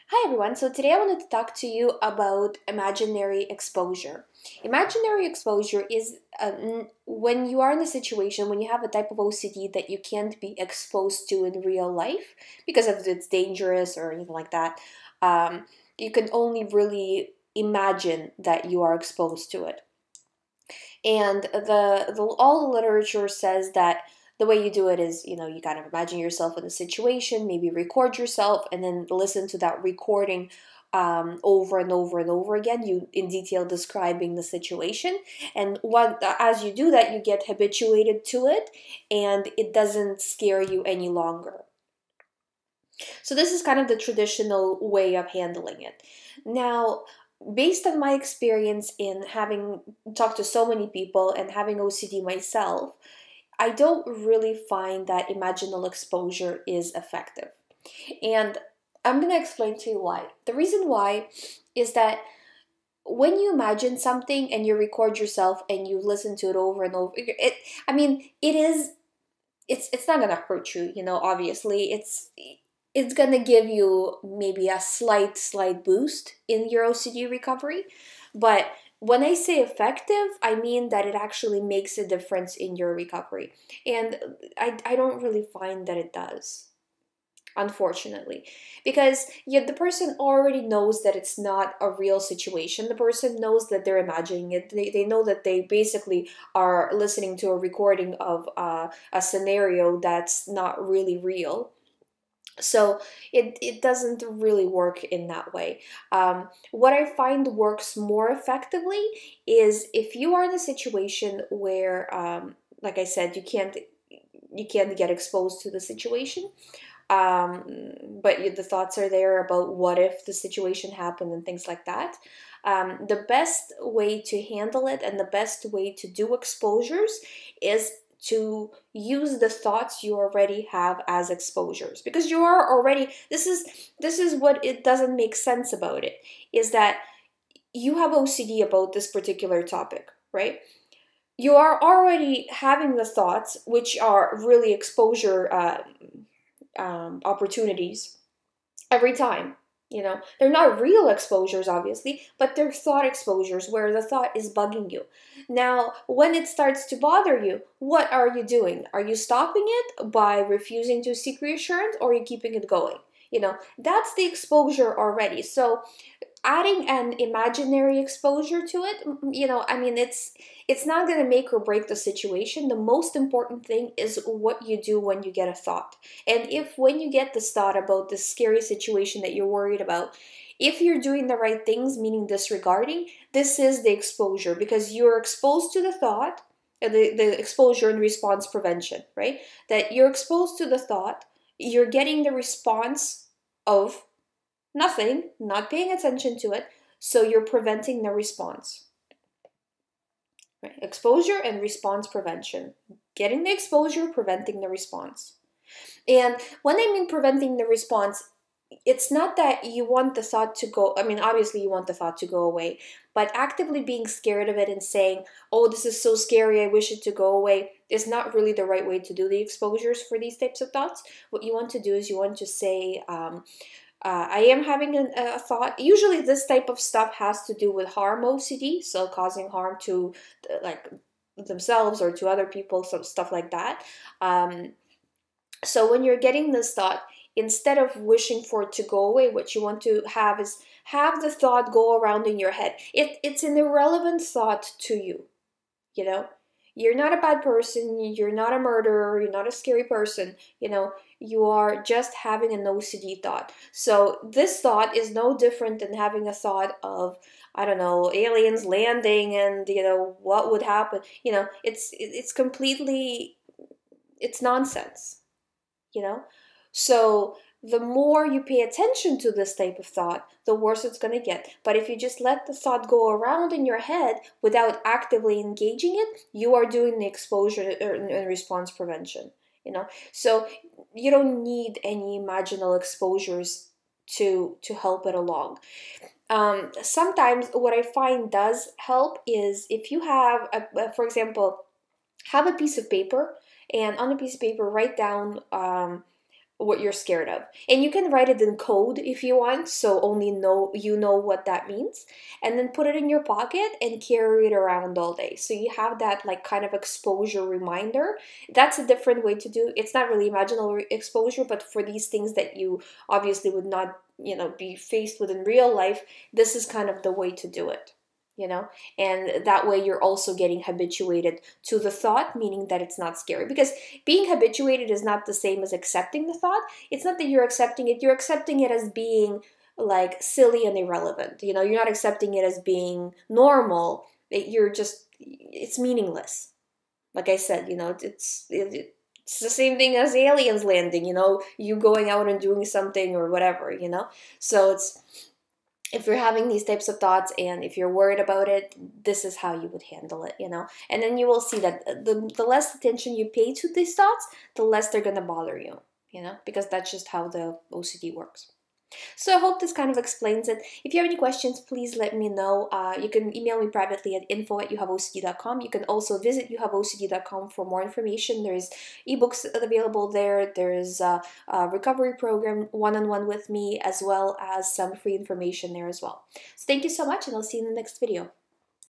Hi everyone, so today I wanted to talk to you about imaginary exposure. Imaginary exposure is when you are in a situation, when you have a type of OCD that you can't be exposed to in real life because of it's dangerous or anything like that. Um, you can only really imagine that you are exposed to it. And all the literature says that the way you do it is, you kind of imagine yourself in a situation, maybe record yourself, and then listen to that recording over and over and over again, you in detail describing the situation. And as you do that, you get habituated to it, and it doesn't scare you any longer. So this is kind of the traditional way of handling it. Now, based on my experience in having talked to so many people and having OCD myself, I don't really find that imaginal exposure is effective. And I'm going to explain to you why. The reason why is that when you imagine something and you record yourself and you listen to it over and over, it's not going to hurt you, obviously. It's going to give you maybe a slight boost in your OCD recovery. But when I say effective, I mean that it actually makes a difference in your recovery. And I don't really find that it does, unfortunately, because the person already knows that it's not a real situation. The person knows that they're imagining it. They know that they basically are listening to a recording of a scenario that's not really real. So it doesn't really work in that way. What I find works more effectively is if you are in a situation where, like I said, you can't get exposed to the situation, but the thoughts are there about what if the situation happened and things like that. The best way to handle it and the best way to do exposures is to use the thoughts you already have as exposures, because you are already, this is what it doesn't make sense about it, is that you have OCD about this particular topic, right? You are already having the thoughts, which are really exposure opportunities every time. They're not real exposures, obviously, but they're thought exposures where the thought is bugging you. Now, when it starts to bother you, what are you doing? Are you stopping it by refusing to seek reassurance, or are you keeping it going? That's the exposure already. So adding an imaginary exposure to it, it's not going to make or break the situation. The most important thing is what you do when you get a thought. And if when you get this thought about this scary situation that you're worried about, if you're doing the right things, meaning disregarding, this is the exposure, because you're exposed to the thought, the exposure and response prevention, right? That you're exposed to the thought, you're getting the response of nothing, not paying attention to it, so you're preventing the response. Right? Exposure and response prevention. Getting the exposure, preventing the response. And when I mean preventing the response, it's not that you want the thought to go, obviously you want the thought to go away, but actively being scared of it and saying, oh, this is so scary, I wish it to go away, is not really the right way to do the exposures for these types of thoughts. What you want to do is you want to say, I am having a thought. Usually this type of stuff has to do with harm OCD, so causing harm to like themselves or to other people, some stuff like that. So when you're getting this thought, instead of wishing for it to go away, what you want to have is have the thought go around in your head. It's an irrelevant thought to you, you know? You're not a bad person, you're not a murderer, you're not a scary person, you are just having an OCD thought. So this thought is no different than having a thought of, I don't know, aliens landing and, what would happen. It's completely, it's nonsense, you know? So the more you pay attention to this type of thought, the worse it's going to get. But if you just let the thought go around in your head without actively engaging it, you are doing the exposure and response prevention, So you don't need any imaginal exposures to help it along. Sometimes what I find does help is if you have, for example, have a piece of paper, and on the piece of paper write down what you're scared of. And you can write it in code if you want, so only you know what that means. And then put it in your pocket and carry it around all day. So you have that like kind of exposure reminder. That's a different way to do. It's not really imaginal exposure, but for these things that you obviously would not, be faced with in real life, this is kind of the way to do it. And that way you're also getting habituated to the thought, meaning that it's not scary. Because being habituated is not the same as accepting the thought. It's not that you're accepting it as being like silly and irrelevant. You're not accepting it as being normal. It's meaningless. Like I said, it's the same thing as aliens landing, you going out and doing something or whatever. So it's, if you're having these types of thoughts and if you're worried about it, this is how you would handle it, And then you will see that the less attention you pay to these thoughts, the less they're going to bother you, because that's just how the OCD works. So I hope this kind of explains it. If you have any questions, please let me know. You can email me privately at info@youhaveocd.com. You can also visit youhaveocd.com for more information. There's ebooks available there. There's a recovery program one-on-one with me, as well as some free information there as well. So thank you so much, and I'll see you in the next video.